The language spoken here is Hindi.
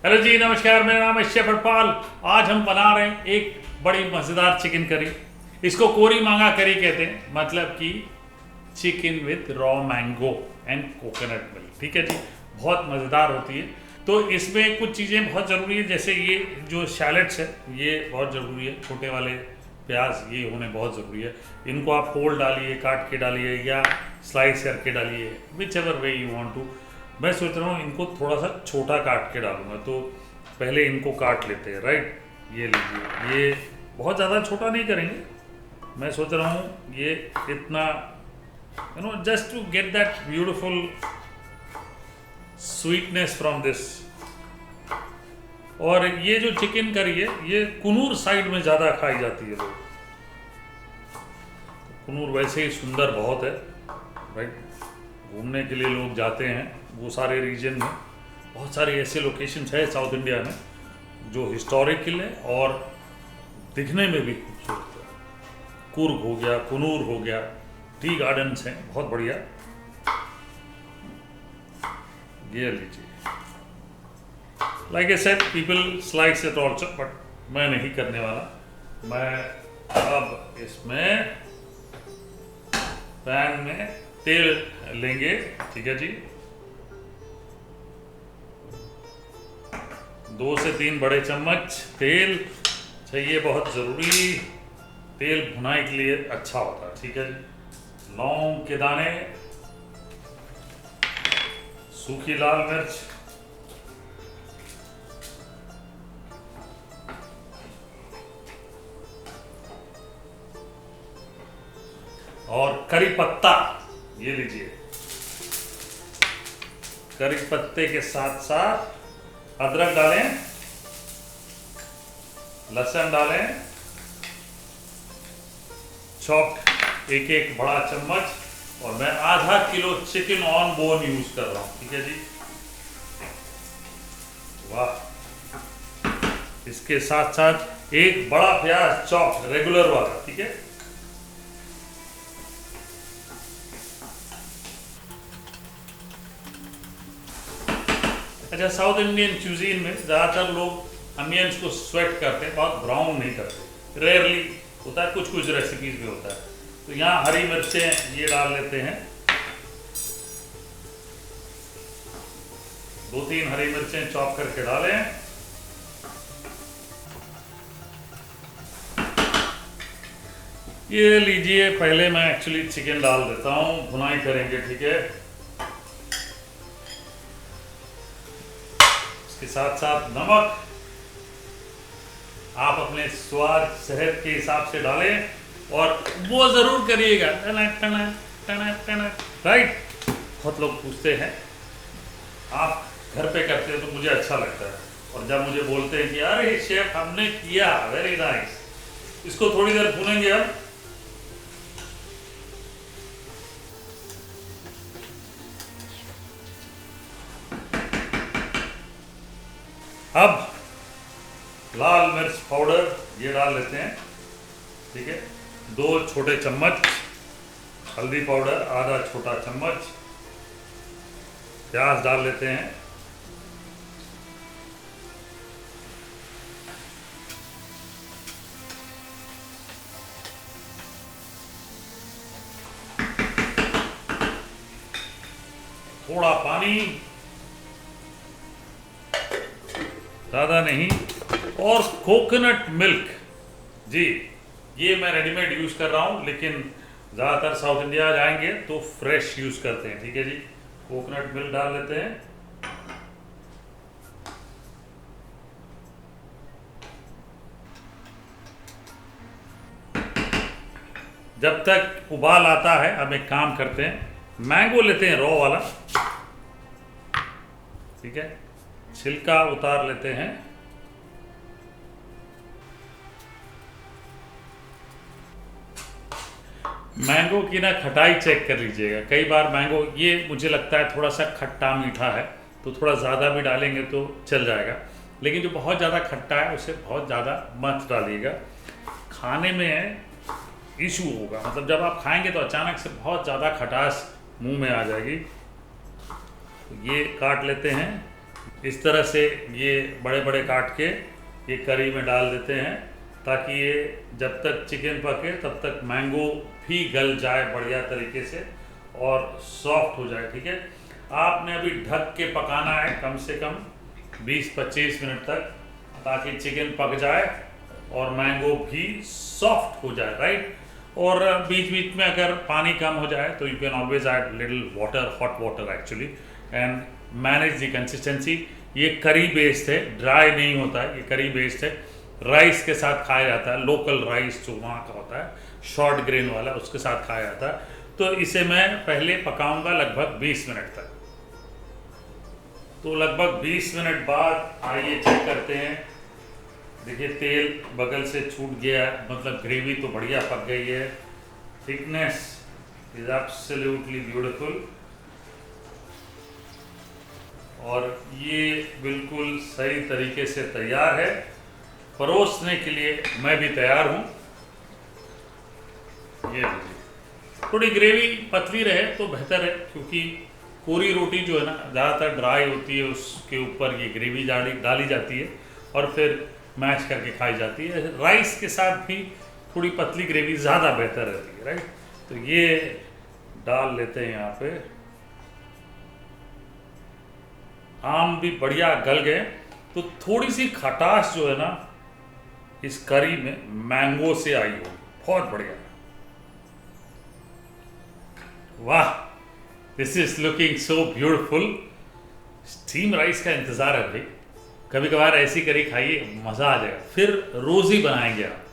हेलो जी, नमस्कार। मेरा नाम है शेफ हरपाल। आज हम बना रहे हैं एक बड़ी मज़ेदार चिकन करी। इसको कोरी मांगा करी कहते हैं, मतलब कि chicken with raw mango and coconut milk. ठीक है जी, बहुत मज़ेदार होती है। तो इसमें कुछ चीज़ें बहुत ज़रूरी है, जैसे ये जो शैलेट्स है ये बहुत ज़रूरी है। छोटे वाले प्याज ये होने बहुत ज़रूरी है। इनको आप होल डालिए, काट के डालिए या स्लाइस करके डालिए, whichever way you want to. मैं सोच रहा हूँ इनको थोड़ा सा छोटा काट के डालूंगा, तो पहले इनको काट लेते हैं। राइट, ये लीजिए। ये बहुत ज़्यादा छोटा नहीं करेंगे, मैं सोच रहा हूँ ये इतना, just to get that beautiful sweetness from this. और ये जो चिकन करी है ये कुनूर साइड में ज़्यादा खाई जाती है लोग। कुनूर वैसे ही सुंदर बहुत है, राइट। घूमने के लिए लोग जाते हैं वो सारे रीजन में। बहुत सारे ऐसे लोकेशंस है साउथ इंडिया में जो हिस्टोरिकल है और दिखने में भी खूबसूरत है। कुर्ग हो गया, कुनूर हो गया, टी गार्डन्स हैं बहुत बढ़िया। ये लीजिए, like I said people slice it also, but मैं नहीं करने वाला। मैं अब इसमें पैन में तेल लेंगे। ठीक है जी, 2 से 3 बड़े चम्मच तेल चाहिए, बहुत ज़रूरी। तेल भुनाई के लिए अच्छा होता है। ठीक है जी, लौंग के दाने, सूखी लाल मिर्च, और करी पत्ता ये लीजिए। करी पत्ते के साथ साथ अदरक डालें, लहसुन डालें, चॉप्ड एक बड़ा चम्मच। और मैं आधा kilo chicken on bone use कर रहा हूं। ठीक है जी, वाह। इसके साथ साथ एक बड़ा प्याज चॉप्ड रेगुलर वाला। ठीक है, अच्छा, साउथ इंडियन क्यूजीन में ज़्यादातर लोग अनियंस को स्वेट करते हैं, बहुत ब्राउन नहीं करते। रेयरली होता है, कुछ कुछ रेसिपीज में होता है। तो यहाँ हरी मिर्चें ये डाल लेते हैं, 2-3 हरी मिर्चें चॉप करके डालें। ये लीजिए, पहले मैं एक्चुअली चिकन डाल देता हूँ, भुनाई करेंगे। ठीक है, के साथ साथ नमक आप अपने स्वाद सेहत के हिसाब से डालें, और वो ज़रूर करिएगा टना टना टना टना। राइट, बहुत लोग पूछते हैं आप घर पे करते हो, तो मुझे अच्छा लगता है। और जब मुझे बोलते हैं कि अरे शेफ हमने किया, वेरी नाइस। इसको थोड़ी देर भूनेंगे। अब लाल मिर्च पाउडर ये डाल लेते हैं। ठीक है, 2 छोटे चम्मच हल्दी पाउडर, आधा छोटा चम्मच। प्याज डाल लेते हैं, थोड़ा पानी, ज़्यादा नहीं, और कोकोनट मिल्क जी। ये मैं रेडीमेड यूज़ कर रहा हूँ, लेकिन ज़्यादातर साउथ इंडिया जाएंगे तो फ्रेश यूज़ करते हैं। ठीक है जी, कोकोनट मिल्क डाल लेते हैं। जब तक उबाल आता है, अब एक काम करते हैं, मैंगो लेते हैं रॉ वाला। ठीक है, छिलका उतार लेते हैं। मैंगो की ना खटाई चेक कर लीजिएगा। कई बार मैंगो ये मुझे लगता है थोड़ा सा खट्टा मीठा है, तो थोड़ा ज़्यादा भी डालेंगे तो चल जाएगा। लेकिन जो बहुत ज़्यादा खट्टा है उसे बहुत ज़्यादा मत डालिएगा, खाने में इशू होगा। मतलब जब आप खाएंगे तो अचानक से बहुत ज़्यादा खटास मुंह में आ जाएगी। तो ये काट लेते हैं, इस तरह से ये बड़े बड़े काट के ये करी में डाल देते हैं, ताकि ये जब तक चिकन पके तब तक मैंगो भी गल जाए बढ़िया तरीके से और सॉफ्ट हो जाए। ठीक है, आपने अभी ढक के पकाना है कम से कम 20-25 मिनट तक, ताकि चिकन पक जाए और मैंगो भी सॉफ्ट हो जाए, राइट। और बीच बीच में अगर पानी कम हो जाए तो you can always add little water, hot water actually, and manage the consistency. ये करी बेस्ड है, ड्राई नहीं होता है, ये करी बेस्ड है। राइस के साथ खाया जाता है, लोकल राइस जो वहाँ का होता है, शॉर्ट ग्रेन वाला, उसके साथ खाया जाता है। तो इसे मैं पहले पकाऊंगा लगभग 20 मिनट तक। तो लगभग 20 मिनट बाद आइए चेक करते हैं। देखिए तेल बगल से छूट गया, मतलब ग्रेवी तो बढ़िया पक गई है। थिकनेस इज एब्सोल्युटली ब्यूटीफुल और ये बिल्कुल सही तरीके से तैयार है। परोसने के लिए मैं भी तैयार हूँ। ये थोड़ी ग्रेवी पतली रहे तो बेहतर है, क्योंकि कोरी रोटी जो है ना ज़्यादातर ड्राई होती है, उसके ऊपर ये ग्रेवी डाली जाती है और फिर मैश करके खाई जाती है। राइस के साथ भी थोड़ी पतली ग्रेवी ज़्यादा बेहतर रहती है, राइट। तो ये डाल लेते हैं यहाँ पे। आम भी बढ़िया गल गए, तो थोड़ी सी खटास जो है ना इस करी में मैंगो से आई होगी, बहुत बढ़िया। वाह, this is looking so beautiful. Steam rice का इंतज़ार है भाई, कभी कभार ऐसी करी खाइए, मज़ा आ जाएगा। फिर रोज़ ही बनाएंगे आप।